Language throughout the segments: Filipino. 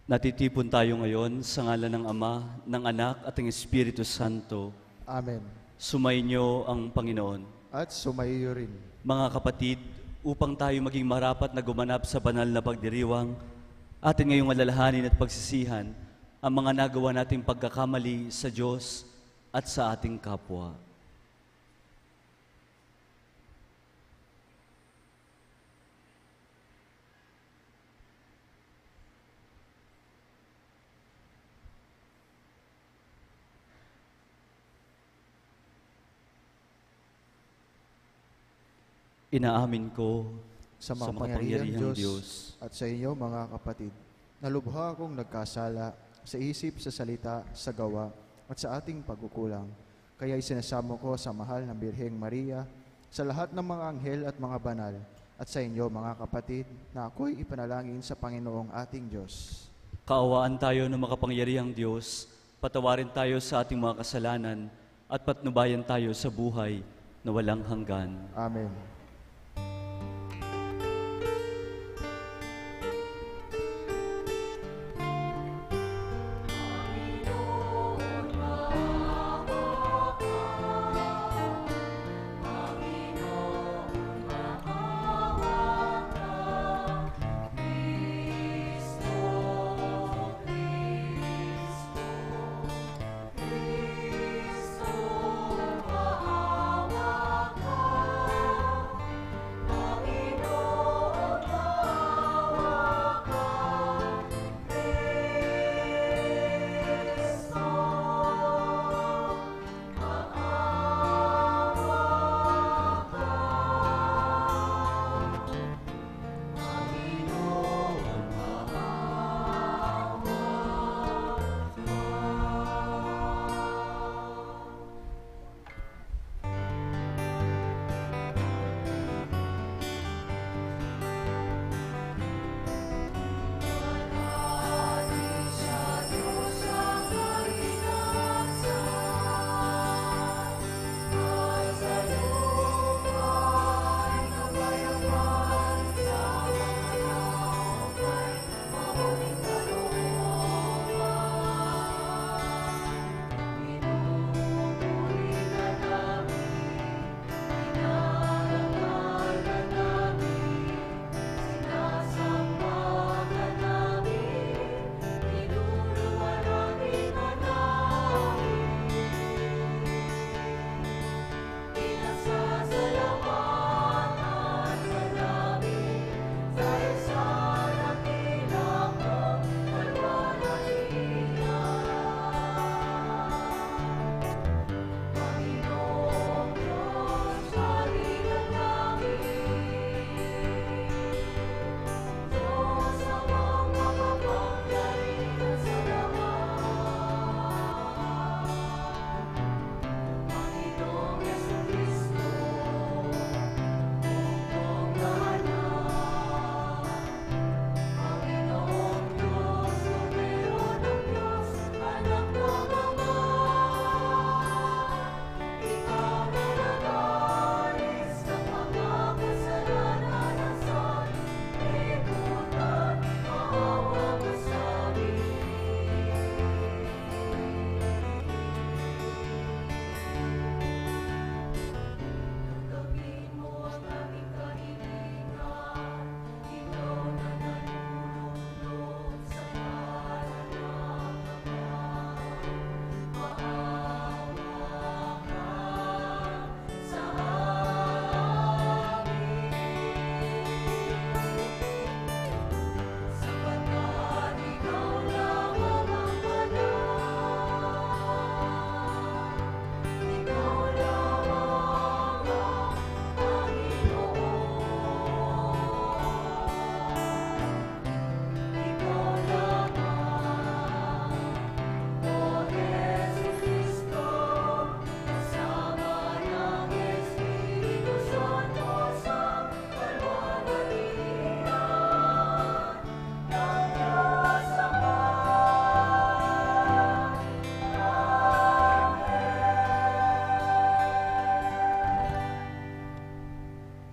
Natitipon tayo ngayon sa ngalan ng Ama, ng Anak at ng Espiritu Santo. Amen. Sumainyo ang Panginoon. At sumaiyo rin. Mga kapatid, upang tayo maging marapat na gumanap sa banal na pagdiriwang, atin ngayong alalahanin at pagsisihan ang mga nagawa nating pagkakamali sa Diyos at sa ating kapwa. Inaamin ko Sa makapangyarihang Diyos at sa inyo mga kapatid, nalubha akong nagkasala sa isip, sa salita, sa gawa at sa ating pagkukulang. Kaya isinasamo ko sa mahal na Birheng Maria, sa lahat ng mga anghel at mga banal, at sa inyo mga kapatid, na ako'y ipanalangin sa Panginoong ating Diyos. Kaawaan tayo ng makapangyarihang Diyos, patawarin tayo sa ating mga kasalanan, at patnubayan tayo sa buhay na walang hanggan. Amen.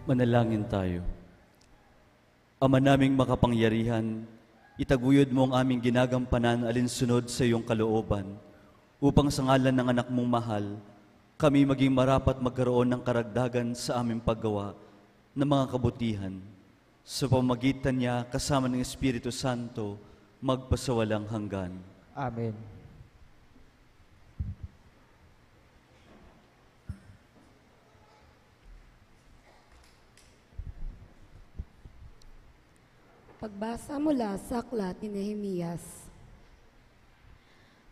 Manalangin tayo. Ama naming makapangyarihan, Itaguyod mo ang aming ginagampanan alinsunod sa iyong kalooban, upang sa ngalan ng anak mong mahal, kami maging marapat magkaroon ng karagdagan sa aming paggawa ng mga kabutihan. Sa pamamagitan niya, kasama ng Espiritu Santo, magpasawalang hanggan. Amen. Pagbasa mula sa aklat ni Nehemias.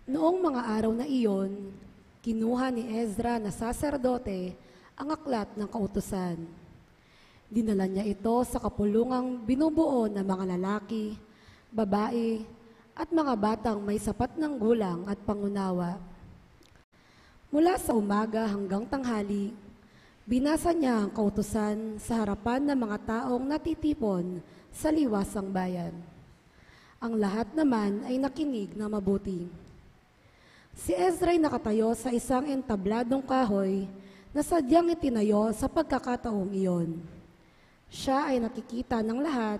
Noong mga araw na iyon, kinuha ni Ezra na saserdote ang aklat ng kautusan. Dinala niya ito sa kapulungang binubuo ng mga lalaki, babae, at mga batang may sapat ng gulang at pangunawa. Mula sa umaga hanggang tanghali, binasa niya ang kautusan sa harapan ng mga taong natitipon sa liwasang bayan. Ang lahat naman ay nakinig na mabuti. Si Ezra ay nakatayo sa isang entabladong kahoy na sadyang itinayo sa pagkakataong iyon. Siya ay nakikita ng lahat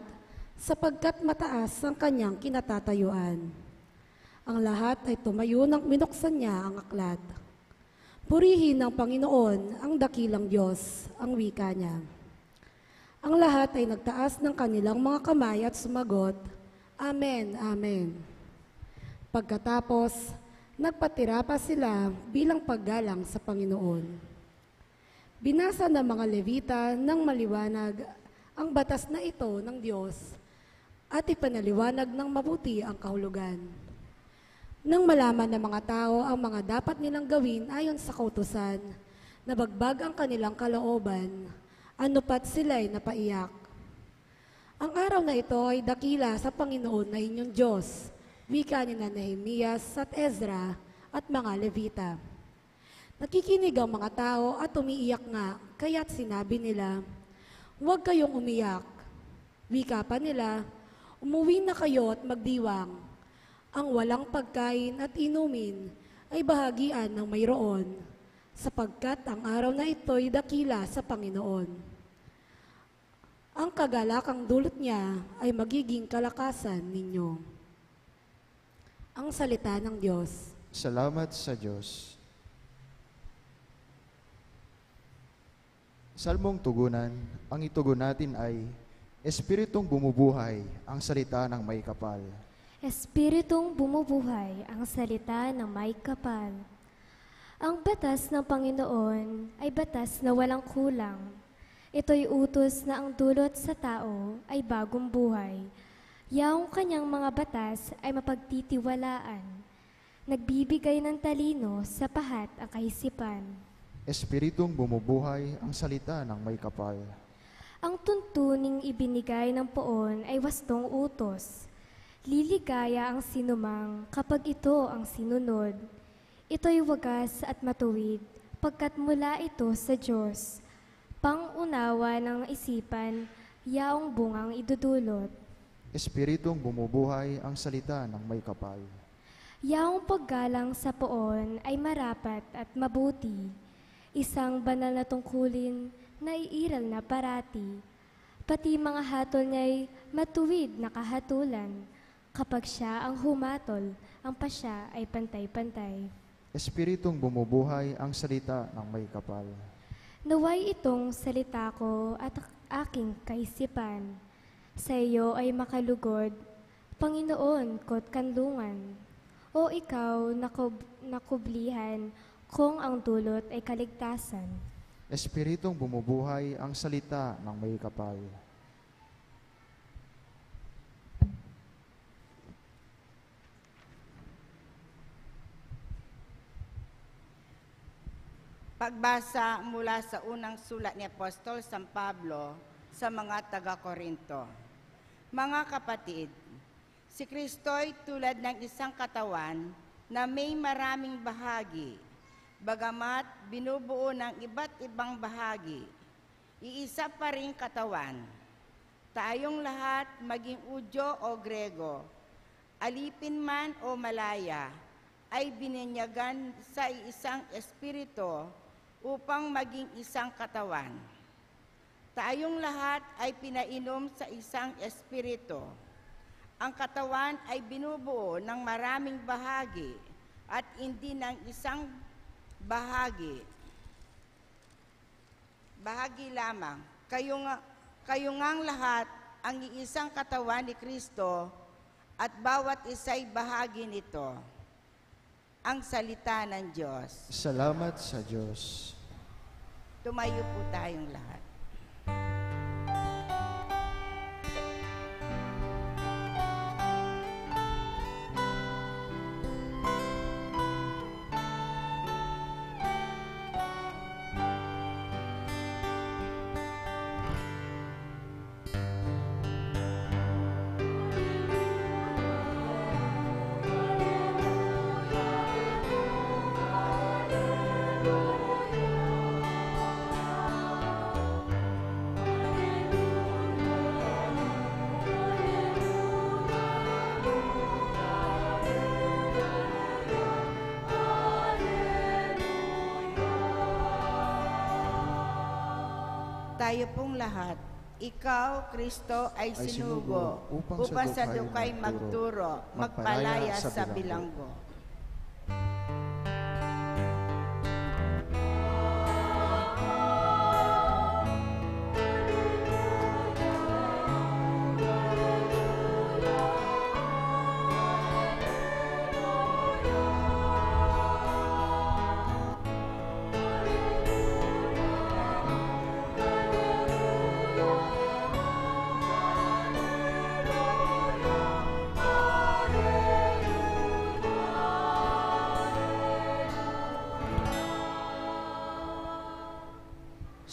sapagkat mataas ang kanyang kinatatayuan. Ang lahat ay tumayo nang binuksan niya ang aklat. Purihin ng Panginoon ang dakilang Diyos, ang wika niya. Ang lahat ay nagtaas ng kanilang mga kamay at sumagot, Amen, Amen. Pagkatapos, nagpatira pa sila bilang paggalang sa Panginoon. Binasa ng mga Levita ng maliwanag ang batas na ito ng Diyos at ipanaliwanag ng mabuti ang kahulugan. Nang malaman ng mga tao ang mga dapat nilang gawin ayon sa kautusan, nabagbag ang kanilang kalooban, ano pat sila'y napaiyak. Ang araw na ito ay dakila sa Panginoon na inyong Diyos, wika ni Nehemias at Ezra at mga Levita. Nakikinig ang mga tao at umiiyak nga, kaya't sinabi nila, Huwag kayong umiyak. Wika pa nila, umuwi na kayo at magdiwang. Ang walang pagkain at inumin ay bahagian ng mayroon, sapagkat ang araw na ito'y dakila sa Panginoon. Ang kagalakang dulot niya ay magiging kalakasan ninyo. Ang salita ng Diyos. Salamat sa Diyos. Salmong tugunan, ang itugon natin ay, Espiritong bumubuhay, ang salita ng may kapal. Espiritong bumubuhay, ang salita ng may kapal. Ang batas ng Panginoon ay batas na walang kulang. Ito'y utos na ang dulot sa tao ay bagong buhay. Yaong kanyang mga batas ay mapagtitiwalaan. Nagbibigay ng talino sa pahat ang kaisipan. Espiritong bumubuhay, ang salita ng may kapal. Ang tuntuning ibinigay ng poon ay wastong utos. Liligaya ang sinumang kapag ito ang sinunod. Ito'y wagas at matuwid, pagkat mula ito sa Diyos. Pang-unawa ng isipan, yaong bungang idudulot. Espiritong bumubuhay, ang salita ng may kapal. Yaong paggalang sa poon ay marapat at mabuti. Isang banal na tungkulin na iiral na parati. Pati mga hatol niya'y matuwid na kahatulan. Kapag siya ang humatol, ang pasya ay pantay-pantay. Espiritong bumubuhay, ang salita ng may kapal. Naway itong salita ko at aking kaisipan. Sa iyo ay makalugod, Panginoon ko't kanlungan. O ikaw nakublihan, kung ang dulot ay kaligtasan. Espiritong bumubuhay, ang salita ng may kapal. Pagbasa mula sa unang sulat ni Apostol San Pablo sa mga taga-Korinto. Mga kapatid, si Kristo'y tulad ng isang katawan na may maraming bahagi, bagamat binubuo ng iba't ibang bahagi, iisa pa ring katawan. Tayong lahat, maging Udyo o Grego, alipin man o Malaya, ay bininyagan sa isang espiritu upang maging isang katawan. Tayong lahat ay pinainom sa isang espiritu. Ang katawan ay binubuo ng maraming bahagi at hindi ng isang bahagi. Bahagi lamang. Kayo ngang lahat ang iisang katawan ni Kristo at bawat isa'y bahagi nito. Ang salita ng Diyos. Salamat sa Diyos. Tumayo po tayong lahat. Tayo pong lahat, ikaw, Kristo, ay sinugo upang sa dukay magturo, magpalaya sa bilanggo.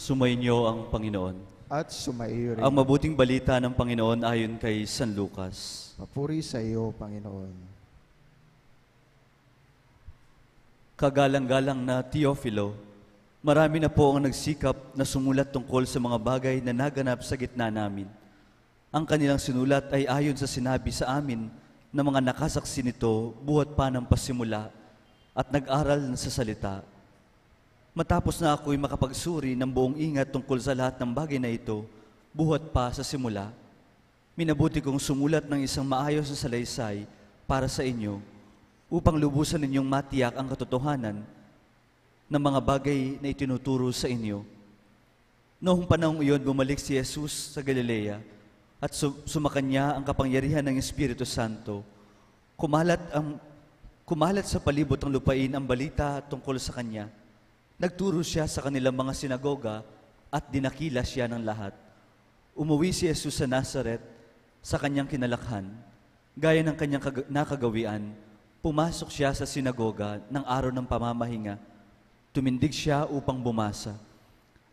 Sumainyo ang Panginoon. At sumaiyo rin. Ang mabuting balita ng Panginoon ayon kay San Lucas. Papuri sa iyo, Panginoon. Kagalang-galang na Teofilo, marami na po ang nagsikap na sumulat tungkol sa mga bagay na naganap sa gitna namin. Ang kanilang sinulat ay ayon sa sinabi sa amin ng mga nakasaksi nito buhat pa ng pasimula at nag-aral sa salita. Matapos na ako'y makapagsuri ng buong ingat tungkol sa lahat ng bagay na ito, buhat pa sa simula, minabuti kong sumulat ng isang maayos na salaysay para sa inyo upang lubusan ninyong matiyak ang katotohanan ng mga bagay na itinuturo sa inyo. Noong panahong iyon, bumalik si Jesus sa Galilea at sumakanya ang kapangyarihan ng Espiritu Santo. Kumalat sa palibot ng lupain ang balita tungkol sa kanya. Nagturo siya sa kanilang mga sinagoga at dinakila siya ng lahat. Umuwi si Jesus sa Nazaret sa kanyang kinalakhan. Gaya ng kanyang nakagawian, pumasok siya sa sinagoga ng araw ng pamamahinga. Tumindig siya upang bumasa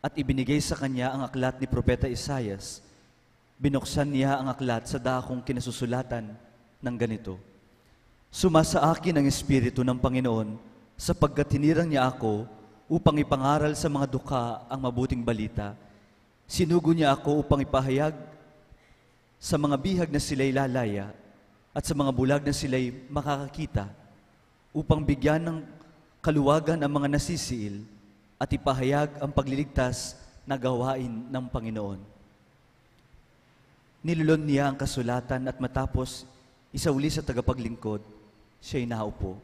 at ibinigay sa kanya ang aklat ni Propeta Isaias. Binuksan niya ang aklat sa dakong kinasusulatan ng ganito: Sumasa akin ang Espiritu ng Panginoon sapagkat hinirang niya ako upang ipangaral sa mga dukha ang mabuting balita. Sinugo niya ako upang ipahayag sa mga bihag na sila'y lalaya at sa mga bulag na sila'y makakakita, upang bigyan ng kaluwagan ang mga nasisiil at ipahayag ang pagliligtas na gawain ng Panginoon. Nilulon niya ang kasulatan at matapos isauli sa tagapaglingkod, siya'y naupo.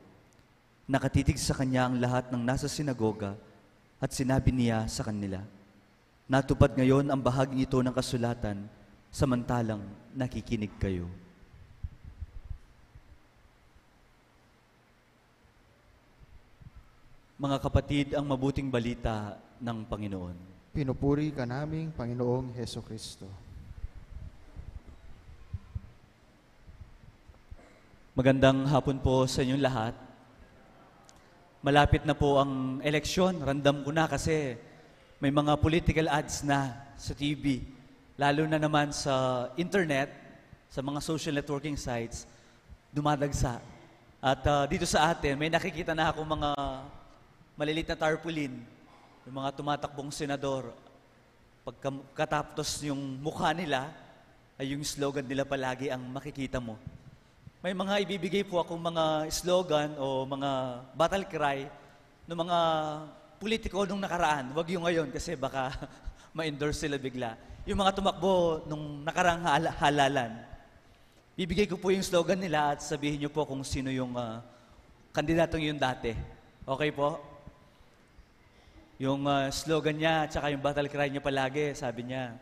Nakatitig sa kanya ang lahat ng nasa sinagoga at sinabi niya sa kanila, natupad ngayon ang bahaging ito ng kasulatan samantalang nakikinig kayo. Mga kapatid, ang mabuting balita ng Panginoon. Pinupuri ka naming Panginoong Heso Kristo. Magandang hapon po sa inyong lahat. Malapit na po ang eleksyon. Randam ko na kasi may mga political ads na sa TV. Lalo na naman sa internet, sa mga social networking sites, dumadagsa. At dito sa atin, may nakikita na ako mga malilit na tarpaulin, yung mga tumatakbong senador. Pagkatapos yung mukha nila, ay yung slogan nila palagi ang makikita mo. May mga ibibigay po akong mga slogan o mga battle cry ng mga politiko nung nakaraan. Huwag yung ngayon kasi baka ma-endorse sila bigla. Yung mga tumakbo nung nakarang halalan. Bibigay ko po yung slogan nila at sabihin niyo po kung sino yung kandidatong yun dati. Okay po? Yung slogan niya at saka yung battle cry niya palagi, sabi niya,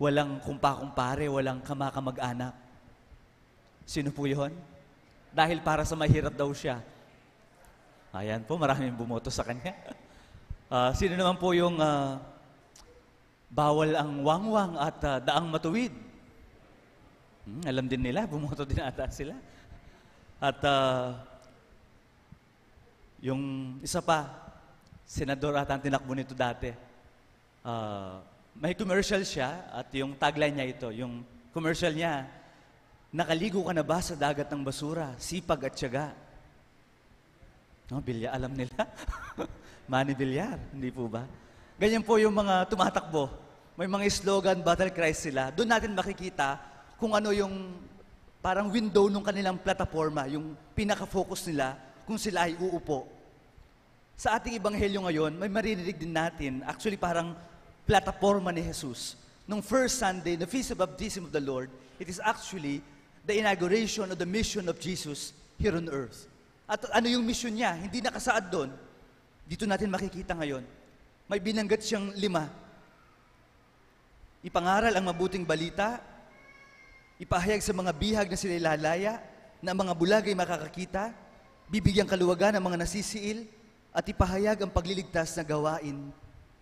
walang kumpa-kumpare, walang kamakamag-anak. Sino po yun? Dahil para sa mahirap daw siya. Ayan po, maraming bumoto sa kanya. Sino naman po yung bawal ang wangwang at daang matuwid? Alam din nila, bumoto din ata sila. At yung isa pa, senador ata ang tinakbo nito dati. May commercial siya at yung tagline niya ito, yung commercial niya, nakaligo ka na ba sa dagat ng basura, sipag at tiyaga? No, Villar, alam nila. Manny Villar, hindi po ba? Ganyan po yung mga tumatakbo. May mga slogan, battle cries sila. Doon natin makikita kung ano yung parang window ng kanilang plataforma, yung pinaka-focus nila kung sila ay uupo. Sa ating ebanghelyo ngayon, may maririnig din natin, actually parang plataforma ni Jesus. Nung first Sunday, the Feast of Baptism of the Lord, it is actually the inauguration of the mission of Jesus here on earth. At ano yung mission niya? Hindi nakasaad doon. Dito natin makikita ngayon. May binanggat siyang 5. Ipangaral ang mabuting balita, ipahayag sa mga bihag na sila ilalaya, na ang mga bulag ay makakakita, bibigyang kaluwagan ang mga nasisiil, at ipahayag ang pagliligtas na gawain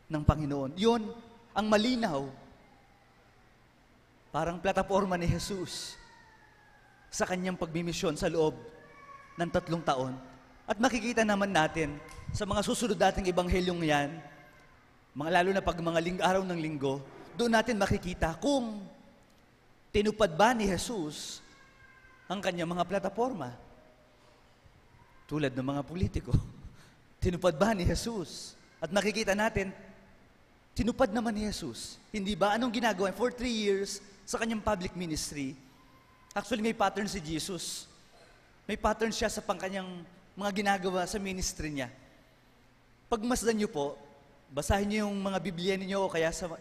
ng Panginoon. Yun ang malinaw. Parang plataforma ni Jesus sa kanyang pagmimisyon sa loob ng 3 taon. At makikita naman natin sa mga susunod nating ebanghelyong yan, lalo na pag mga araw ng linggo, doon natin makikita kung tinupad ba ni Jesus ang kanyang mga plataforma. Tulad ng mga politiko. Tinupad ba ni Jesus? At makikita natin, tinupad naman ni Jesus. Hindi ba? Anong ginagawa? For 3 years, sa kanyang public ministry, actually may pattern si Jesus. May pattern siya sa kanyang mga ginagawa sa ministry niya. Pagmasdan niyo po, basahin niyo yung mga Biblia niyo o kaya sa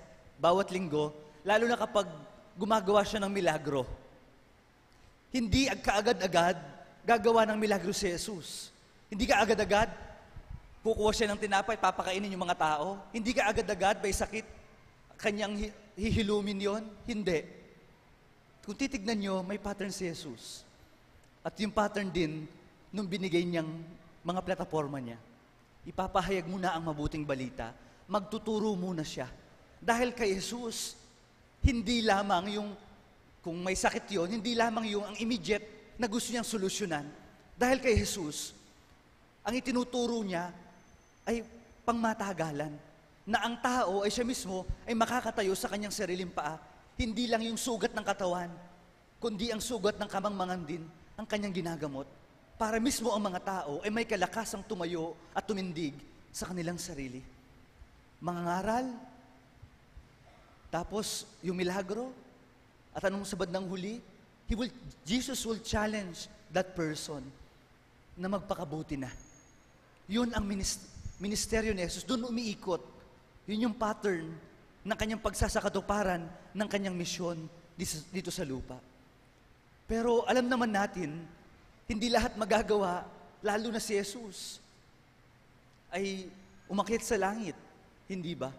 bawat linggo, lalo na kapag gumagawa siya ng milagro. Hindi kaagad-agad gagawa ng milagro si Jesus. Hindi kaagad-agad kukuha siya ng tinapay, papakainin yung mga tao. Hindi kaagad-agad may sakit, kanyang hihilumin yon. Hindi. Kung titignan niyo, may pattern si Jesus. At yung pattern din, nung binigay niyang mga plataforma niya, ipapahayag muna ang mabuting balita, magtuturo muna siya. Dahil kay Jesus, hindi lamang yung, kung may sakit yon, hindi lamang yung ang immediate na gusto niyang solusyonan. Dahil kay Jesus, ang itinuturo niya ay pangmatagalan, na ang tao ay siya mismo ay makakatayo sa kanyang sariling paa. Hindi lang yung sugat ng katawan, kundi ang sugat ng kamangmangan din ang kanyang ginagamot para mismo ang mga tao ay may kalakasang tumayo at tumindig sa kanilang sarili. Mga ngaral, tapos yung milagro, at anong sabad ng huli? Jesus will challenge that person na magpakabuti na. Yun ang ministeryo ni Jesus. Doon umiikot. Yun yung pattern ng kanyang pagsasakatuparan ng kanyang misyon dito sa lupa. Pero alam naman natin, hindi lahat magagawa, lalo na si Jesus, ay umakyat sa langit. Hindi ba?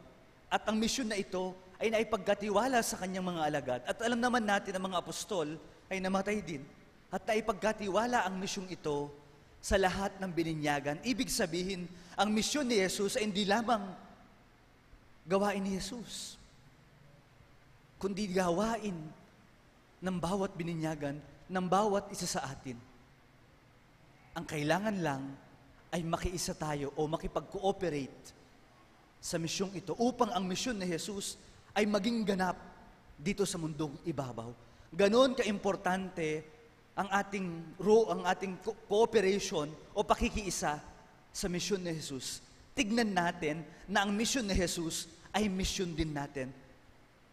At ang misyon na ito ay naipagkatiwala sa kanyang mga alagad. At alam naman natin ang mga apostol ay namatay din. At naipagkatiwala ang misyong ito sa lahat ng bininyagan. Ibig sabihin, ang misyon ni Jesus ay hindi lamang gawain ni Jesus, kundi gawain ng bawat bininyagan, ng bawat isa sa atin. Ang kailangan lang ay makiisa tayo o makipag-cooperate sa misyong ito upang ang misyon ni Jesus ay maging ganap dito sa mundong ibabaw. Ganon kaimportante ang ating cooperation o pakikiisa sa misyon ni Jesus. Tignan natin na ang misyon ni Jesus ay misyon din natin.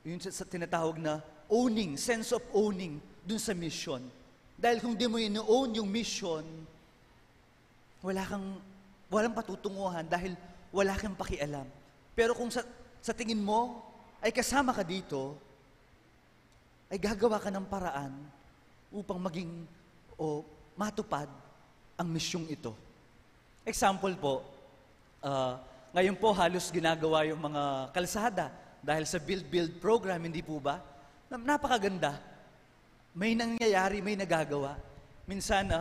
Yun sa tinatawag na owning, sense of owning dun sa mission. Dahil kung di mo ino-own yung mission, walang patutunguhan dahil wala kang pakialam. Pero kung sa tingin mo ay kasama ka dito, ay gagawa ka ng paraan upang maging o matupad ang misyong ito. Example po, ngayon po halos ginagawa yung mga kalsada dahil sa Build program, hindi po ba? Napakaganda. May nangyayari, may nagagawa. Minsan,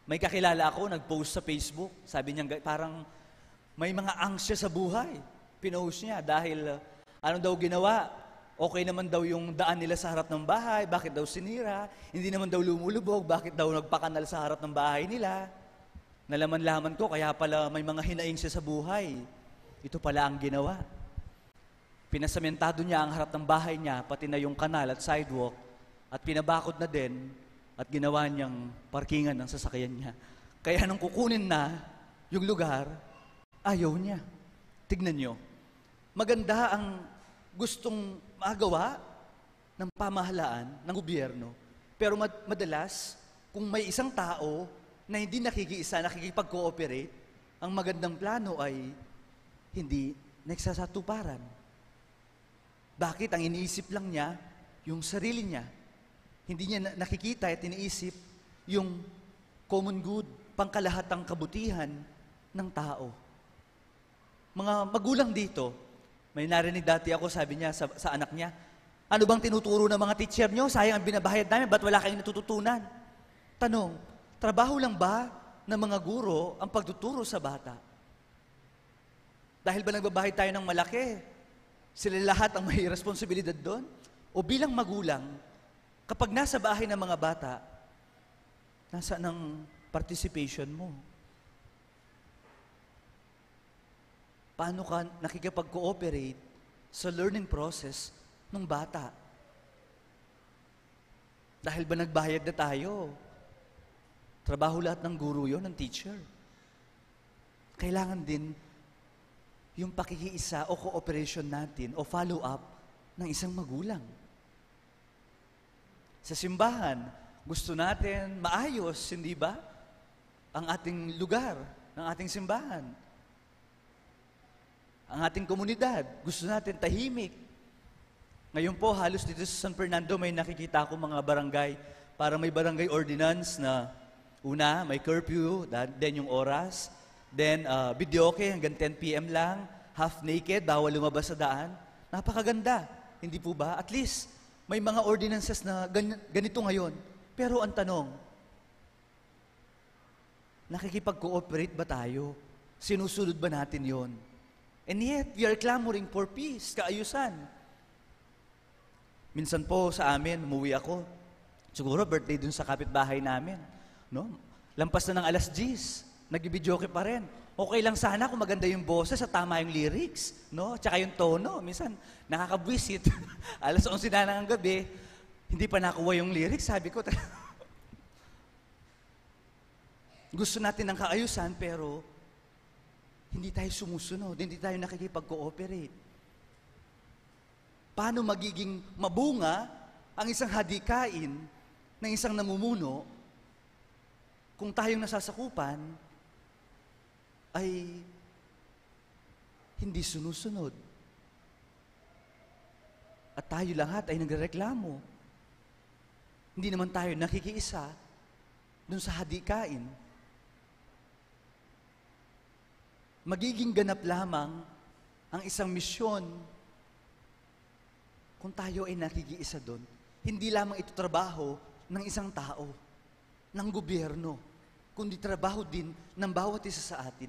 may kakilala ako, nag-post sa Facebook. Sabi niya, parang may mga angst siya sa buhay. Pinost niya dahil ano daw ginawa? Okay naman daw yung daan nila sa harap ng bahay, bakit daw sinira? Hindi naman daw lumulubog, bakit daw nagpakanal sa harap ng bahay nila? Nalaman-laman ko, kaya pala may mga hinaing siya sa buhay. Ito pala ang ginawa. Pinasamentado niya ang harap ng bahay niya, pati na yung kanal at sidewalk, at pinabakod na din, at ginawa niyang parkingan ng sasakyan niya. Kaya nung kukunin na yung lugar, ayaw niya. Tignan niyo. Maganda ang gustong magawa ng pamahalaan, ng gobyerno. Pero madalas, kung may isang tao na hindi nakikiisa, nakikipag-cooperate, ang magandang plano ay hindi nagsasatuparan. Bakit? Ang iniisip lang niya, yung sarili niya. Hindi niya nakikita at iniisip yung common good, pangkalahatang kabutihan ng tao. Mga magulang dito, may narinig dati ako, sabi niya sa anak niya, ano bang tinuturo ng mga teacher niyo? Sayang ang binabahid namin, ba't wala kayong natututunan? Tanong, trabaho lang ba ng mga guro ang pagtuturo sa bata? Dahil ba nagbabahid tayo ng malaki? Sila lahat ang may responsibilidad doon? O bilang magulang, kapag nasa bahay ng mga bata, nasa ng participation mo? Paano ka nakikipag-cooperate sa learning process ng bata? Dahil ba nagbayad na tayo? Trabaho lahat ng guro yon, ng teacher. Kailangan din yung pakikiisa o cooperation natin o follow-up ng isang magulang. Sa simbahan, gusto natin maayos, hindi ba? Ang ating lugar, ng ating simbahan. Ang ating komunidad, gusto natin tahimik. Ngayon po, halos dito sa San Fernando, may nakikita ako mga barangay, parang may barangay ordinance na una, may curfew, then yung oras, then videoke hanggang 10 p.m. lang, half naked, bawal lumabas sa daan. Napakaganda, hindi po ba? At least, may mga ordinances na ganito ngayon. Pero ang tanong, nakikipag-cooperate ba tayo? Sinusunod ba natin yon? And yet, we are clamoring for peace, kaayusan. Minsan po sa amin, umuwi ako. Siguro birthday dun sa kapitbahay namin. No? Lampas na ng alas 10, nag-videoke pa rin. Okay lang sana kung maganda yung boses at tama yung lyrics, no? Tsaka yung tono. Minsan, nakakabwisit. Alas 11 na ng gabi, hindi pa nakuha yung lyrics. Sabi ko, gusto natin ng kaayusan, pero hindi tayo sumusunod, hindi tayo nakikipag-cooperate. Paano magiging mabunga ang isang hadikain ng isang namumuno kung tayong nasasakupan ay hindi sunusunod? At tayo lahat ay nagrereklamo. Hindi naman tayo nakikiisa dun sa hadikain. Magiging ganap lamang ang isang misyon kung tayo ay nakikiisa doon. Hindi lamang ito trabaho ng isang tao, ng gobyerno, kundi trabaho din ng bawat isa sa atin.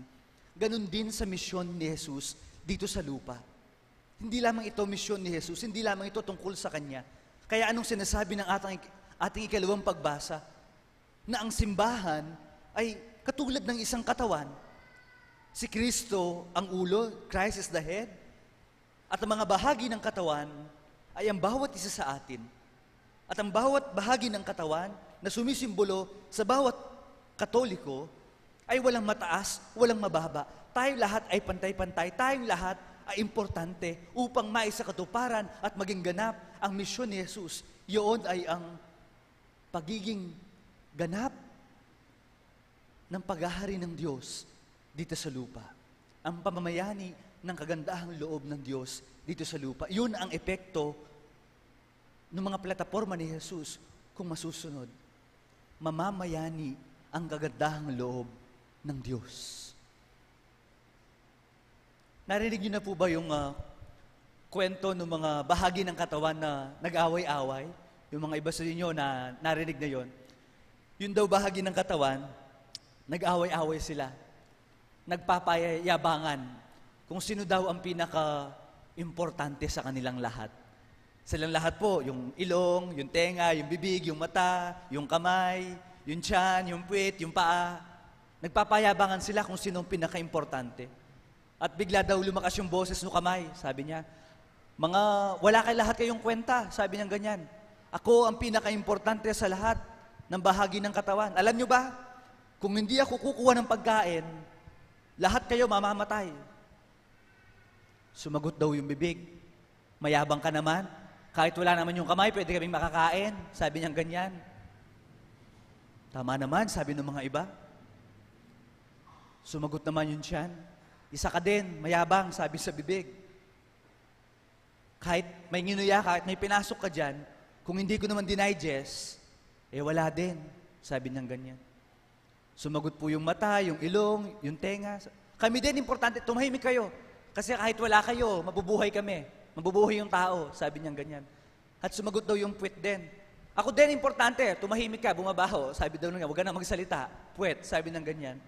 Ganon din sa misyon ni Jesus dito sa lupa. Hindi lamang ito misyon ni Jesus, hindi lamang ito tungkol sa Kanya. Kaya anong sinasabi ng ating ikalawang pagbasa? Na ang simbahan ay katulad ng isang katawan. Si Kristo ang ulo, Christ is the head, at ang mga bahagi ng katawan ay ang bawat isa sa atin. At ang bawat bahagi ng katawan na sumisimbolo sa bawat Katoliko ay walang mataas, walang mababa. Tayo lahat ay pantay-pantay, tayong lahat ay importante upang maisakatuparan at maging ganap ang misyon ni Jesus. Iyon ay ang pagiging ganap ng paghahari ng Diyos dito sa lupa. Ang pamamayani ng kagandahang loob ng Diyos dito sa lupa. Yun ang epekto ng mga plataforma ni Jesus kung masusunod, mamamayani ang kagandahang loob ng Diyos. Narinig niyo na po ba yung kwento ng mga bahagi ng katawan na nag-away-away? Yung mga iba sa inyo na narinig na yon. Yun daw bahagi ng katawan, nag-away-away sila. Nagpapayabangan kung sino daw ang pinaka-importante sa kanilang lahat. Silang lahat po, yung ilong, yung tenga, yung bibig, yung mata, yung kamay, yung tiyan, yung puwet, yung paa. Nagpapayabangan sila kung sino ang pinaka-importante. At bigla daw lumakas yung boses ng kamay. Sabi niya, wala kayo lahat kayong kwenta. Sabi niya ganyan. Ako ang pinaka-importante sa lahat ng bahagi ng katawan. Alam niyo ba, kung hindi ako kukuha ng pagkain, lahat kayo mamamatay. Sumagot daw yung bibig. Mayabang ka naman. Kahit wala naman yung kamay, pwede kaming makakain. Sabi niya ganyan. Tama naman, sabi ng mga iba. Sumagot naman yung tiyan. Isa ka din, mayabang, sabi sa bibig. Kahit may nginuya, kahit may pinasok ka dyan, kung hindi ko naman dinigest, wala din, sabi niyang ganyan. Sumagot po yung mata, yung ilong, yung tenga. Kami din, importante, tumahimik kayo. Kasi kahit wala kayo, mabubuhay kami. Mabubuhay yung tao, sabi niyang ganyan. At sumagot daw yung puwet din. Ako din, importante, tumahimik ka, bumabaho. Sabi daw nga, huwag ka na magsalita. Puwet, sabi ng ganyan.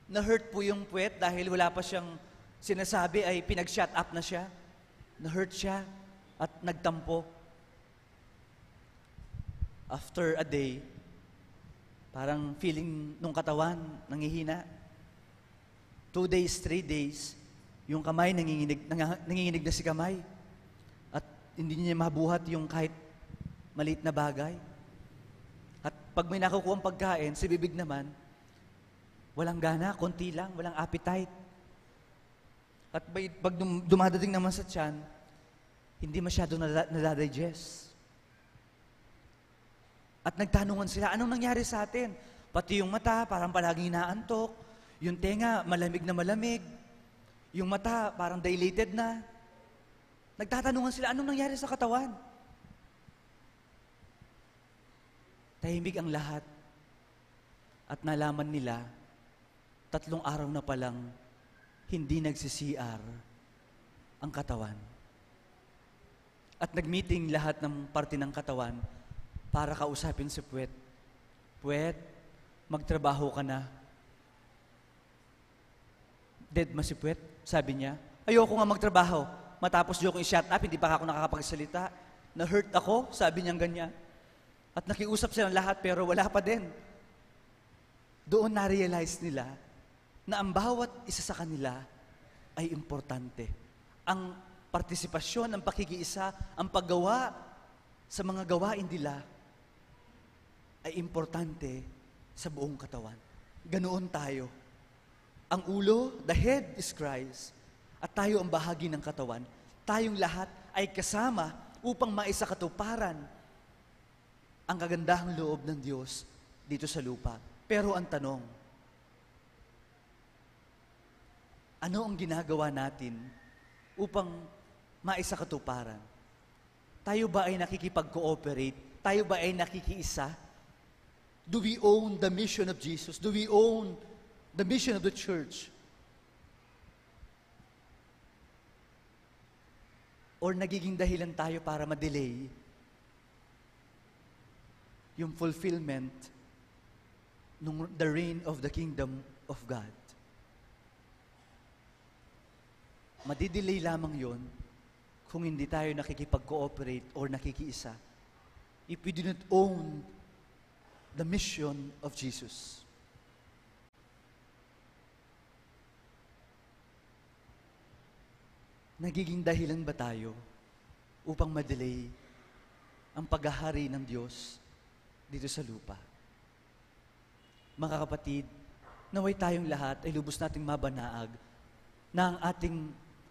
Na-hurt po yung puwet dahil wala pa siyang sinasabi ay pinag-shut up na siya. Na-hurt siya at nagtampo. After a day, parang feeling nung katawan nangihina. 2 days, 3 days, yung kamay nanginginig na si kamay. At hindi niya mabuhat yung kahit maliit na bagay. At pag may nakukuha ang pagkain, si bibig naman, walang gana, konti lang, walang appetite. At pag dumadating naman sa tiyan, hindi masyado nadadigest. At nagtanungan sila, anong nangyari sa atin? Pati yung mata, parang palaging inaantok. Yung tenga, malamig na malamig. Yung mata, parang dilated na. Nagtatanungan sila, anong nangyari sa katawan? Tahimik ang lahat. At nalaman nila, 3 araw na palang hindi nagsi-CR ang katawan. At nag-meeting lahat ng parte ng katawan para kausapin si Puwet. Puwet, magtrabaho ka na. Dead ma si Puwet, sabi niya. Ayoko nga magtrabaho. Matapos di ako i-shut up, hindi pa ako nakakapagsalita. Na-hurt ako, sabi niya ganyan. At nakiusap silang lahat pero wala pa din. Doon na-realize nila na ang bawat isa sa kanila ay importante. Ang partisipasyon, ang pakikiisa, ang paggawa sa mga gawain nila ay importante sa buong katawan. Ganoon tayo. Ang ulo, the head is Christ, at tayo ang bahagi ng katawan. Tayong lahat ay kasama upang maisakatuparan ang kagandahang loob ng Diyos dito sa lupa. Pero ang tanong, ano ang ginagawa natin upang maisakatuparan? Tayo ba ay nakikipag-cooperate? Tayo ba ay nakikiisa? Do we own the mission of Jesus? Do we own the mission of the church? Or nagiging dahilan tayo para ma-delay yung fulfillment ng the reign of the kingdom of God? Madidelay lamang yon kung hindi tayo nakikipag-cooperate or nakikiisa. If we do not own the mission of Jesus. Nagiging dahilan ba tayo upang madelay ang paghahari ng Diyos dito sa lupa? Mga kapatid, naway tayong lahat ay lubos nating mabanaag na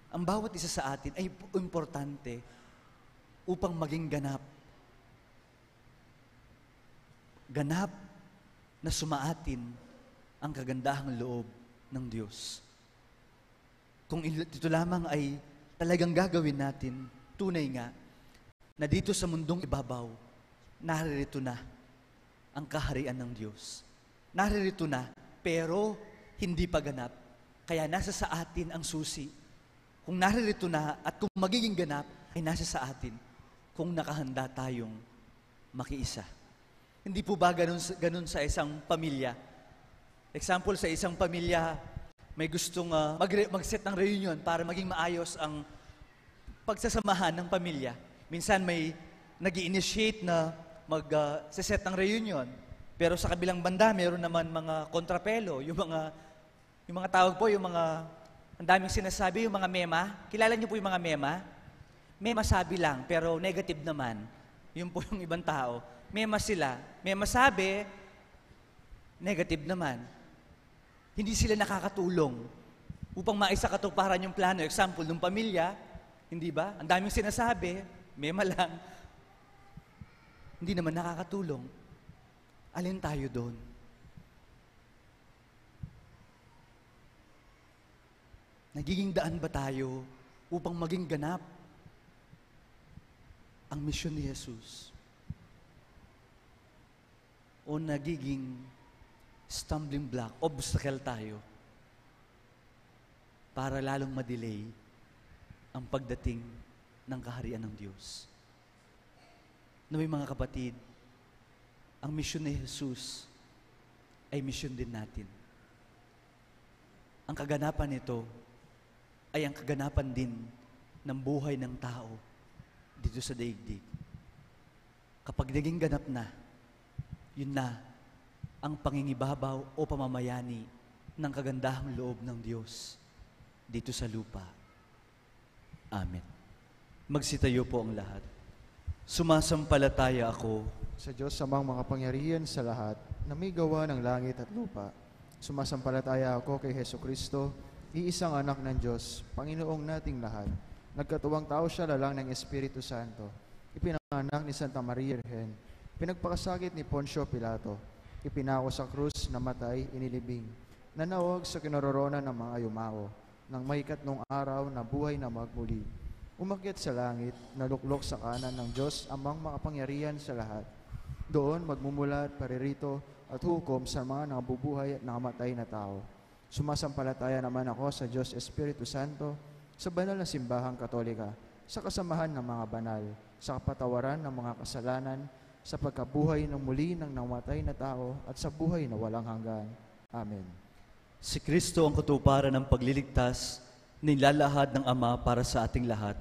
ang bawat isa sa atin ay importante upang maging ganap. Ganap na sumaatin ang kagandahang loob ng Diyos. Kung ito lamang ay talagang gagawin natin, tunay nga, na dito sa mundong ibabaw, naririto na ang kaharian ng Diyos. Naririto na, pero hindi pa ganap. Kaya nasa sa atin ang susi. Kung naririto na at kung magiging ganap, ay nasa sa atin kung nakahanda tayong makiisa. Hindi po ba ganun sa isang pamilya? Example, sa isang pamilya, may gustong mag-set ng reunion para maging maayos ang pagsasamahan ng pamilya. Minsan may nag-i-initiate na mag-set ng reunion. Pero sa kabilang banda, meron naman mga kontrapelo, yung mga tawag po, yung mga, ang daming sinasabi, yung mga mema. Kilala niyo po yung mga mema? Mema sabi lang, pero negative naman. Yun po yung ibang tao. Mema sila. Mema sabi, negative naman. Hindi sila nakakatulong upang maisakatuparan yung plano. Example, ng pamilya, hindi ba? Ang daming sinasabi, mema lang. Hindi naman nakakatulong. Alin tayo doon? Nagiging daan ba tayo upang maging ganap ang misyon ni Jesus? O nagiging stumbling block, obstacle tayo para lalong madelay ang pagdating ng kaharian ng Diyos? Naway mga kapatid, ang misyon ni Jesus ay misyon din natin. Ang kaganapan nito ay ang kaganapan din ng buhay ng tao dito sa daigdig. Kapag naging ganap na, yun na ang pangingibabaw o pamamayani ng kagandahang loob ng Diyos dito sa lupa. Amen. Magsitayo po ang lahat. Sumasampalataya ako Sa Diyos amang makapangyarihan sa lahat, na may gawa ng langit at lupa. Sumasampalataya ako kay Hesukristo, iisang anak ng Diyos, Panginoong nating lahat. Nagkatuwang tao siya lalang ng Espiritu Santo. Ipinanganak ni Santa Maria Virgen. Pinagpakasakit ni Poncio Pilato. Ipinako sa krus, namatay, inilibing. Nanawag sa kinaroroonan ng mga yumao. Nang may ikatlong araw na buhay na magmuli. Umakyat sa langit, naluklok sa kanan ng Diyos amang makapangyarihan sa lahat. Doon magmumula at paririto at hukom sa mga nabubuhay at nakamatay na tao. Sumasampalataya naman ako sa Diyos Espiritu Santo, sa banal na simbahang katolika, sa kasamahan ng mga banal, sa kapatawaran ng mga kasalanan, sa pagkabuhay ng muli ng namatay na tao, at sa buhay na walang hanggan. Amen. Si Kristo ang katuparan ng pagliligtas, nilalahad ng Ama para sa ating lahat.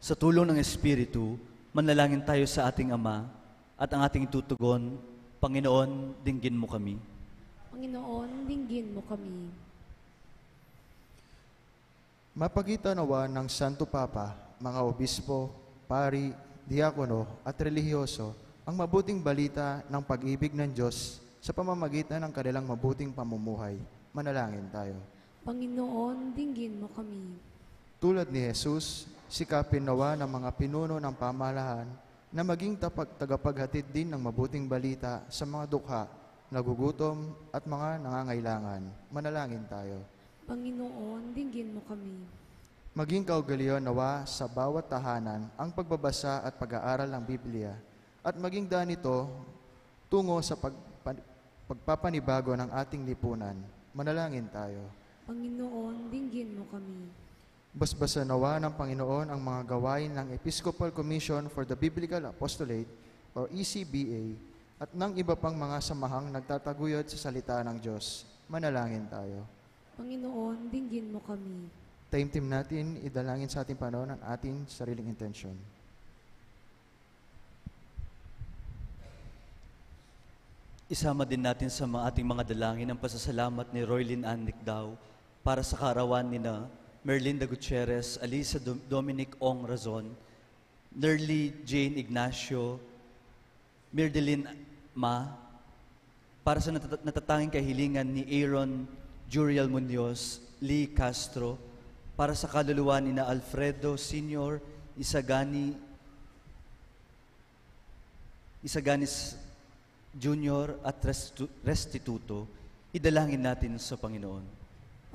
Sa tulong ng Espiritu, manalangin tayo sa ating Ama at ang ating tutugon, Panginoon, dinggin mo kami. Panginoon, dinggin mo kami. Mapagita nawa ng Santo Papa, mga obispo, pari, diakono at relihiyoso ang mabuting balita ng pag-ibig ng Diyos sa pamamagitan ng kanilang mabuting pamumuhay. Manalangin tayo. Panginoon, dinggin mo kami. Tulad ni Jesus, sikapin nawa ng mga pinuno ng pamahalaan na maging tagapaghatid din ng mabuting balita sa mga dukha, nagugutom at mga nangangailangan. Manalangin tayo. Panginoon, dinggin mo kami. Maging kaugalian nawa sa bawat tahanan ang pagbabasa at pag-aaral ng Biblia at maging daan ito tungo sa pagpapanibago ng ating lipunan. Manalangin tayo. Panginoon, dinggin mo kami. Basbasan nawa ng Panginoon ang mga gawain ng Episcopal Commission for the Biblical Apostolate o ECBA at ng iba pang mga samahang nagtataguyod sa salita ng Diyos. Manalangin tayo. Panginoon, dinggin mo kami. Taimtim natin, idalangin sa ating Panginoon ang ating sariling intensyon. Isama din natin sa ating mga dalangin ang pasasalamat ni Roylin Ann Nicdao para sa kaarawan ni na Merlinda Gutierrez, Alisa Dominic Ong Razon, Nerly Jane Ignacio, Mirdelin Ma, para sa natatanging kahilingan ni Aaron Juriel Munoz, Lee Castro, para sa kaluluwa ni na Alfredo Sr. Isaganis Junior at Restituto, idalangin natin sa Panginoon.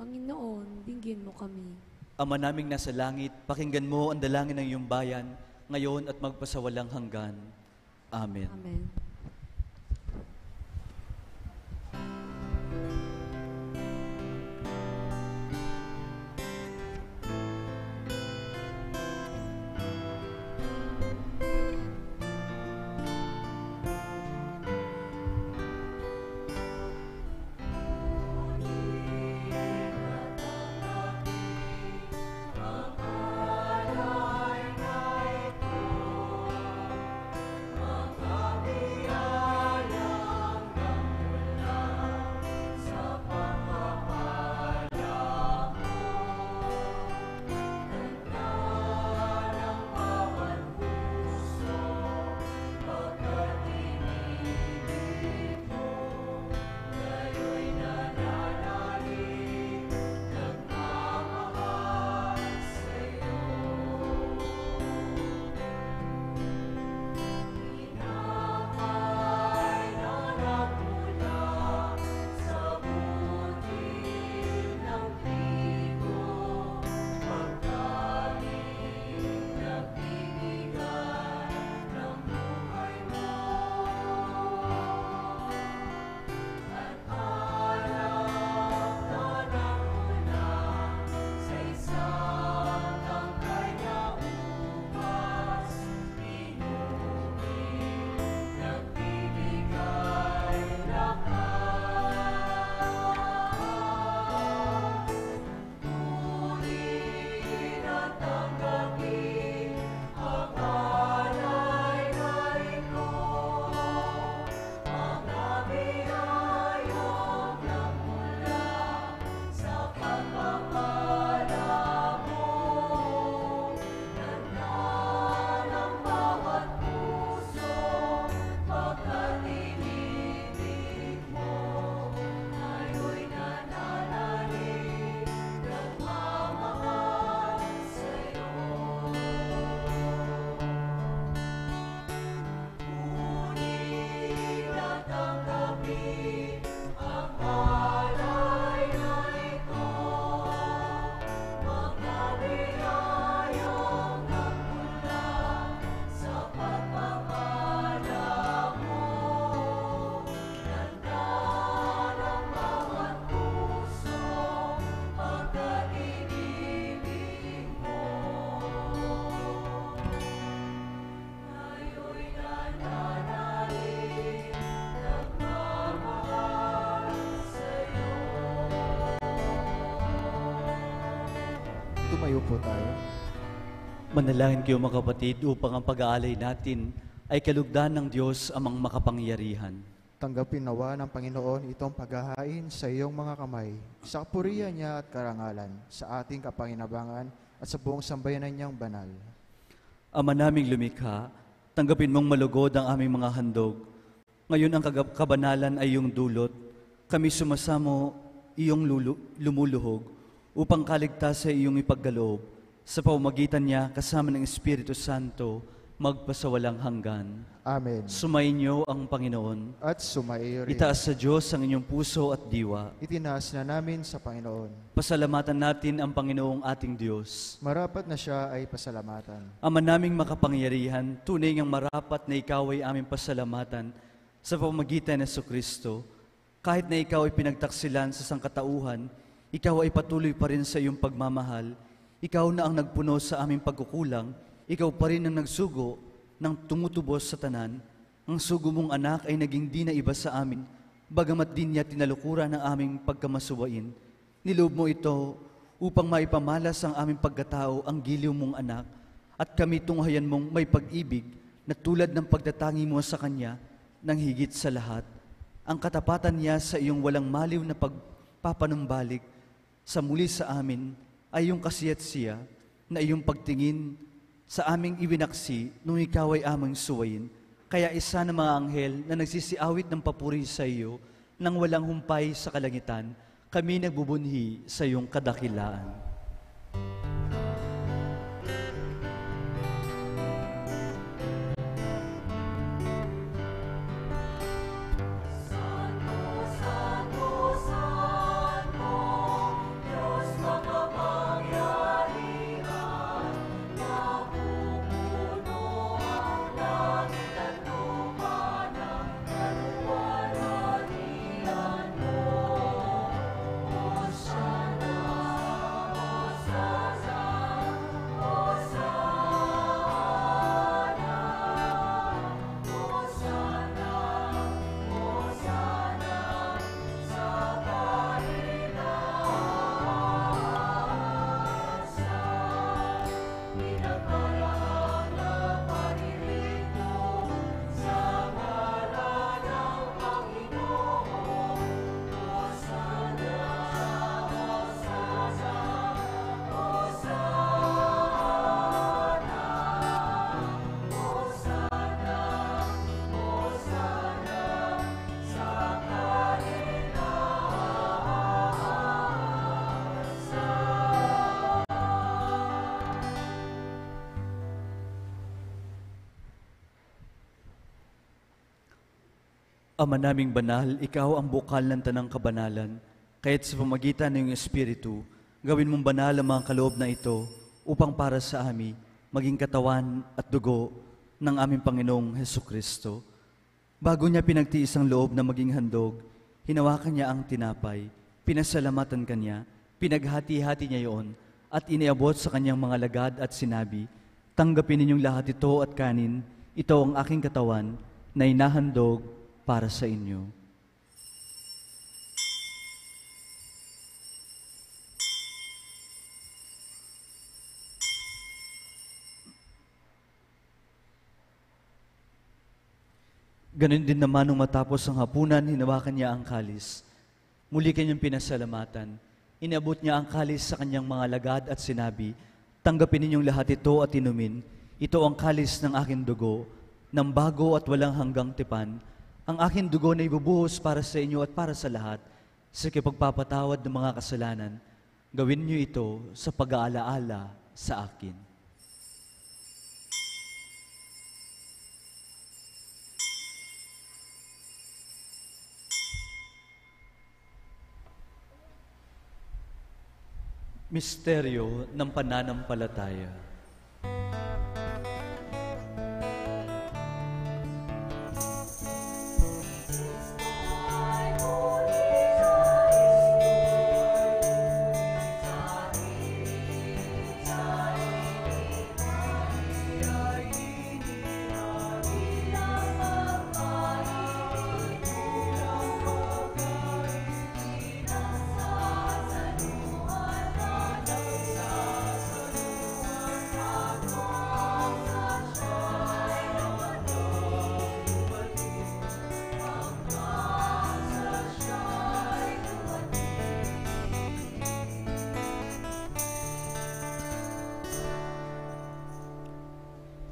Panginoon, dinggin mo kami. Ama naming nasa langit, pakinggan mo ang dalangin ng iyong bayan ngayon at magpasawalang hanggan. Amen. Amen. Tumayo po tayo. Manalangin kayo mga kapatid upang ang pag-aalay natin ay kalugdan ng Diyos amang makapangyarihan. Tanggapin nawa ng Panginoon itong paghahain sa iyong mga kamay, sa kapurihan niya at karangalan, sa ating kapanginabangan at sa buong sambayanan niyang banal. Ama naming lumikha, tanggapin mong malugod ang aming mga handog. Ngayon ang kabanalan ay iyong dulot. Kami sumasamo iyong lumuluhog upang kaligtas sa iyong ipagkaloob. Sa pamamagitan niya, kasama ng Espiritu Santo, magpasawalang hanggan. Amen. Sumainyo ang Panginoon. At sumaiyo rin. Itaas sa Diyos ang inyong puso at diwa. Itinaas na namin sa Panginoon. Pasalamatan natin ang Panginoong ating Diyos. Marapat na siya ay pasalamatan. Ama naming makapangyarihan, tunay ngang marapat na ikaw ay aming pasalamatan sa pamamagitan ng Jesucristo. Kahit na ikaw ay pinagtaksilan sa sangkatauhan, ikaw ay patuloy pa rin sa iyong pagmamahal. Ikaw na ang nagpuno sa aming pagkukulang. Ikaw pa rin ang nagsugo ng tumutubos sa tanan. Ang sugo mong anak ay naging di na iba sa amin, bagamat din niya tinalukuran ang aming pagkamasuwain. Niloob mo ito upang maipamalas ang aming pagkatao ang giliw mong anak, at kami tunghayan mong may pag-ibig na tulad ng pagdatangi mo sa Kanya nang higit sa lahat. Ang katapatan niya sa iyong walang maliw na pagpapanumbalik sa muli sa amin ay iyong kasiyat-siya na iyong pagtingin sa aming iwinaksi nung ikaw ay aming suwayin. Kaya isa ng mga anghel na nagsisiawit ng papuri sa iyo nang walang humpay sa kalangitan, kami nagbubunhi sa iyong kadakilaan. Ama naming banal, ikaw ang bukal ng tanang kabanalan, kaya't sa pamagitan ng iyong Espiritu, gawin mong banal ang mga kaloob na ito upang para sa amin maging katawan at dugo ng aming Panginoong Hesukristo. Bago niya pinagtiis ang loob na maging handog, hinawakan niya ang tinapay, pinasalamatan kanya, pinaghati-hati niya iyon, at iniabot sa kanyang mga lagad at sinabi, "Tanggapin ninyong lahat ito at kanin, ito ang aking katawan na inahandog para sa inyo." Ganon din naman nung matapos ang hapunan, hinawakan niya ang kalis. Muli kanyang pinasalamatan. Inabot niya ang kalis sa kanyang mga lagad at sinabi, "Tanggapin ninyong lahat ito at inumin. Ito ang kalis ng aking dugo, ng bago at walang hanggang tipan. Ang aking dugo na ibubuhos para sa inyo at para sa lahat, sa kipagpapatawad ng mga kasalanan. Gawin niyo ito sa pag-aalaala sa akin." Misteryo ng pananampalataya.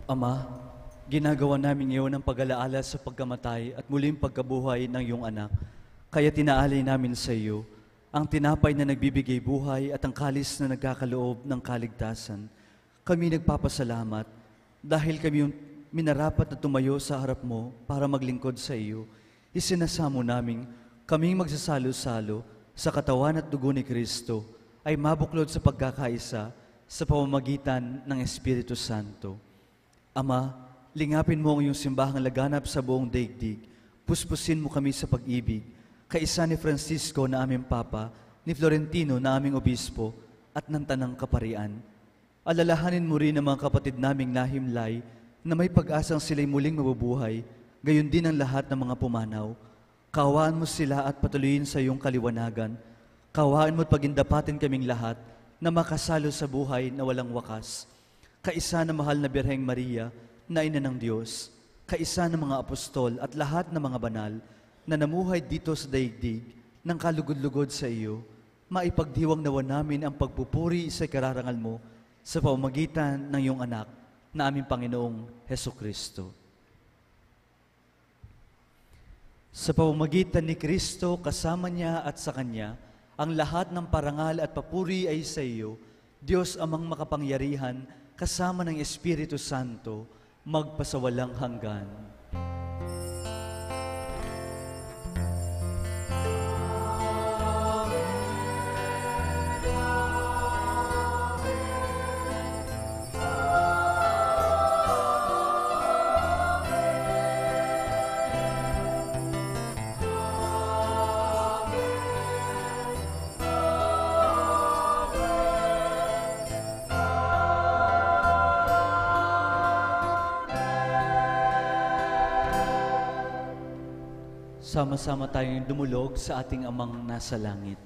Ama, ginagawa namin ngayon ang pag-alaala sa pagkamatay at muling pagkabuhay ng iyong anak. Kaya tinaalay namin sa iyo ang tinapay na nagbibigay buhay at ang kalis na nagkakaloob ng kaligtasan. Kami nagpapasalamat dahil kami minarapat na tumayo sa harap mo para maglingkod sa iyo. Isinasamo namin kaming magsasalo-salo sa katawan at dugo ni Kristo ay mabuklod sa pagkakaisa sa pamamagitan ng Espiritu Santo. Ama, lingapin mo ang iyong simbahang laganap sa buong daigdig. Puspusin mo kami sa pag-ibig, kaisa ni Francisco na aming Papa, ni Florentino na aming Obispo, at ng Tanang Kaparian. Alalahanin mo rin ang mga kapatid naming nahimlay na may pag-asang sila'y muling mabubuhay, gayon din ang lahat ng mga pumanaw. Kaawaan mo sila at patuloyin sa iyong kaliwanagan. Kaawaan mo at pagindapatin kaming lahat na makasalo sa buhay na walang wakas. Kaisa na mahal na Birheng Maria, na ina ng Diyos, kaisa ng mga apostol at lahat ng mga banal na namuhay dito sa daigdig ng kalugod-lugod sa iyo, maipagdiwang nawa namin ang pagpupuri sa kararangal mo sa pamamagitan ng iyong anak na aming Panginoong Hesukristo. Sa pamamagitan ni Kristo, kasama niya at sa Kanya, ang lahat ng parangal at papuri ay sa iyo, Diyos amang makapangyarihan, kasama ng Espiritu Santo, magpasawalang hanggan. Sama-sama tayong dumulog sa ating Amang nasa langit.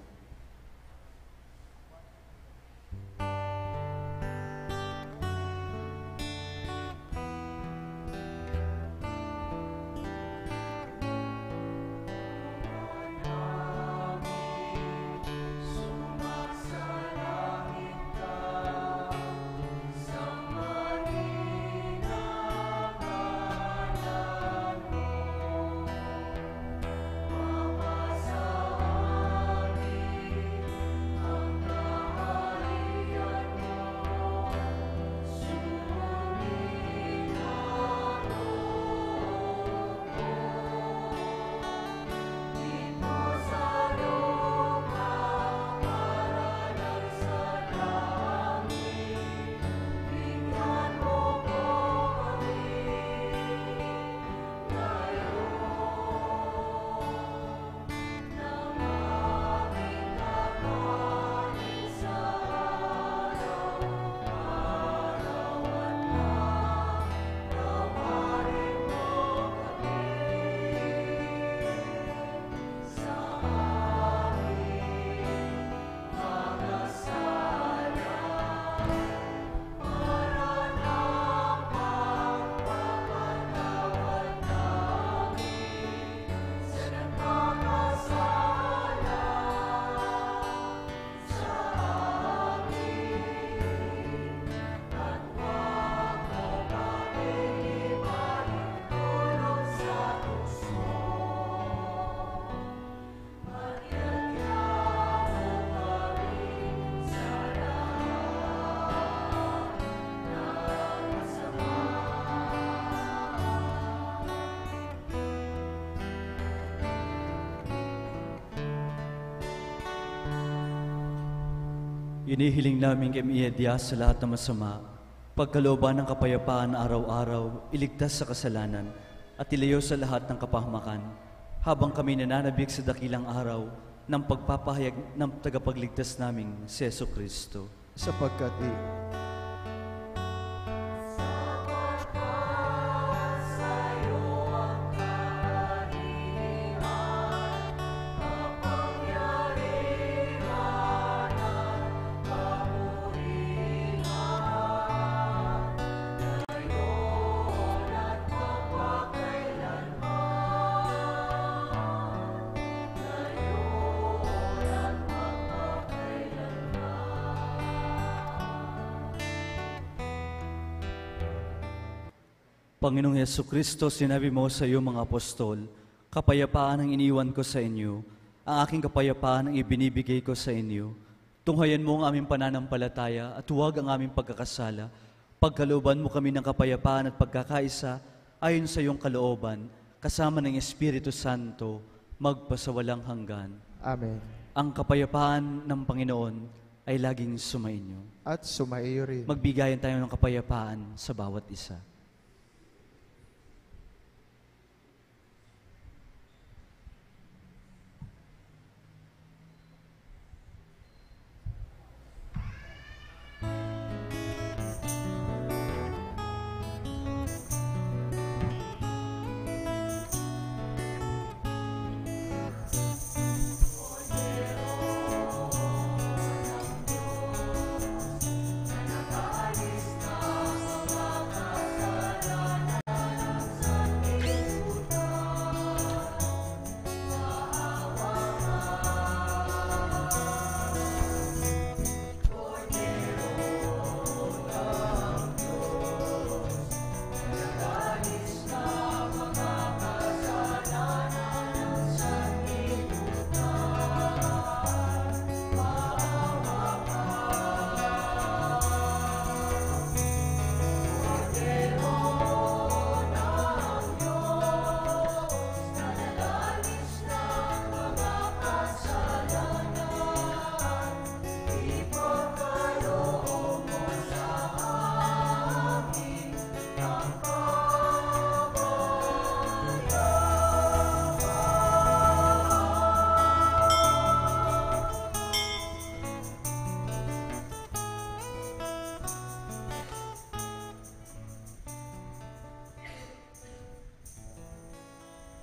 Inihiling namin kami Diyos sa lahat ng masama, pagkalooban ng kapayapaan araw-araw, iligtas sa kasalanan, at ilayo sa lahat ng kapahamakan, habang kami nananabik sa dakilang araw ng pagpapahayag ng tagapagligtas naming si Yesu Kristo. Sapagkat Panginoong Yesu Kristo, sinabi mo sa iyo mga apostol, kapayapaan ang iniwan ko sa inyo, ang aking kapayapaan ang ibinibigay ko sa inyo. Tunghayan mo ang aming pananampalataya at huwag ang aming pagkakasala. Pagkalooban mo kami ng kapayapaan at pagkakaisa ayon sa iyong kalooban, kasama ng Espiritu Santo, magpasawalang hanggan. Amen. Ang kapayapaan ng Panginoon ay laging sumainyo. At sumaiyo rin. Magbigayan tayo ng kapayapaan sa bawat isa.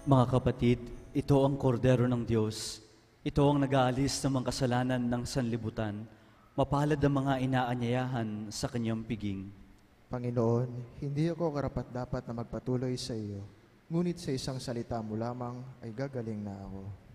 Mga kapatid, ito ang kordero ng Diyos. Ito ang nag-aalis ng mga kasalanan ng sanlibutan. Mapalad ang mga inaanyayahan sa kanyang piging. Panginoon, hindi ako karapat-dapat na magpatuloy sa iyo, ngunit sa isang salita mo lamang ay gagaling na ako.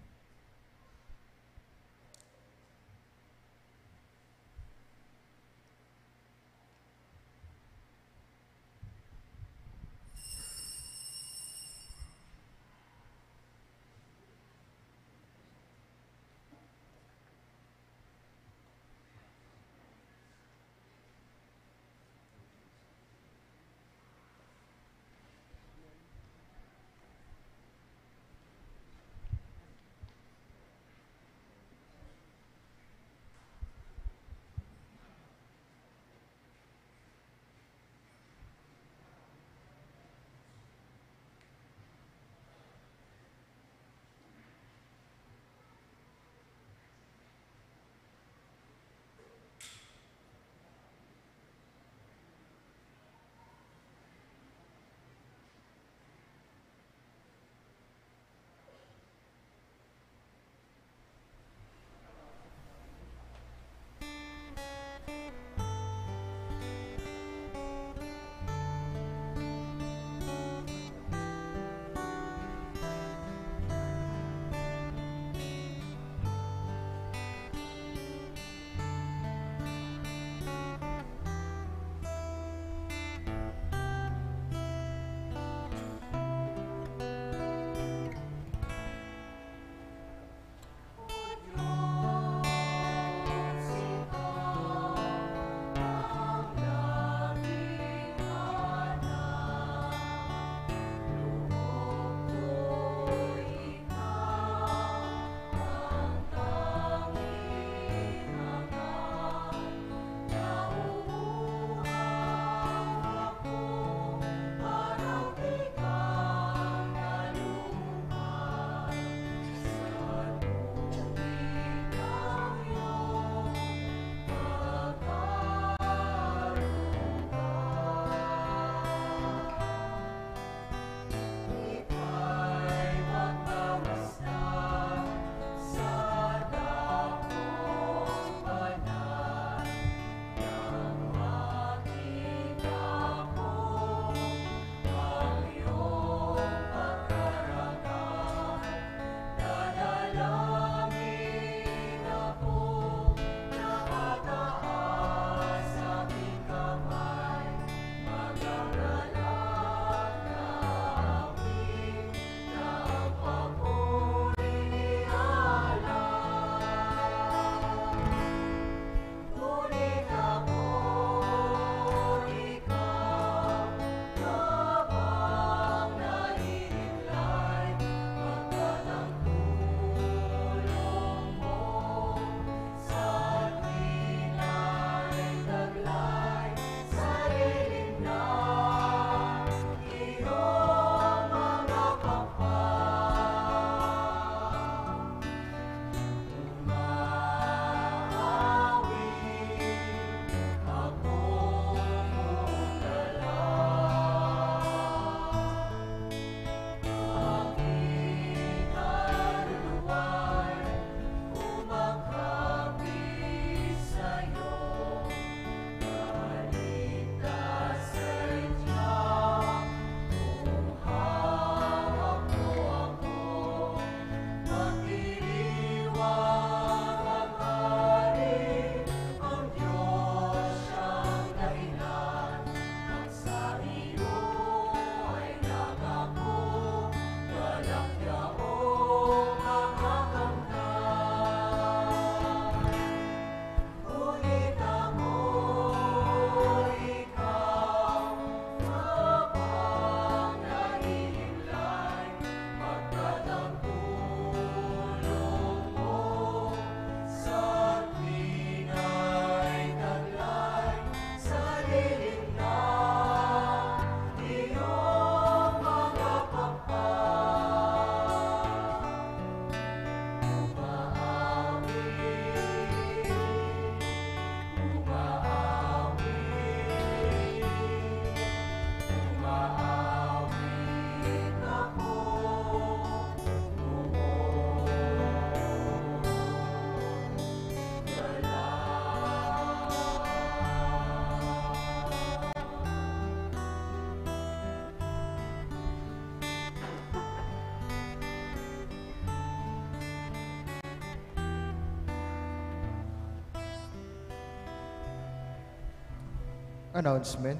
Announcement.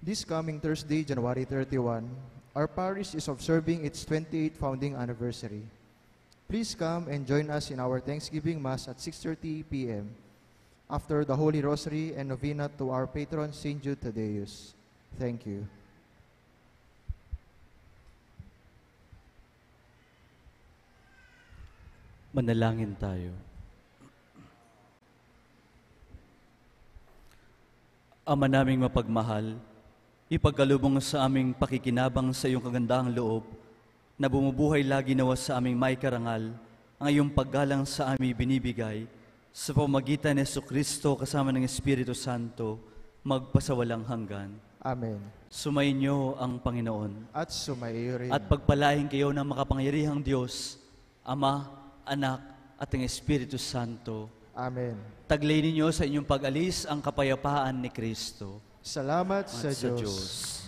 This coming Thursday, January 31, our parish is observing its 28th founding anniversary. Please come and join us in our Thanksgiving Mass at 6:30 p.m. after the Holy Rosary and Novena to our patron, St. Jude Thaddeus. Thank you. Manalangin tayo. Ama naming mapagmahal, ipagkalubong sa aming pakikinabang sa iyong kagandahang loob, na bumubuhay lagi nawa sa aming may karangal, ang iyong paggalang sa aming binibigay, sa pamagitan ni Jesucristo kasama ng Espiritu Santo, magpasawalang hanggan. Amen. Sumainyo ang Panginoon. At sumaiyo rin. At pagpalain kayo ng makapangyarihang Diyos, Ama, Anak, at ang Espiritu Santo. Amen. Taglay ninyo sa inyong pag-alis ang kapayapaan ni Kristo. Salamat At sa Diyos.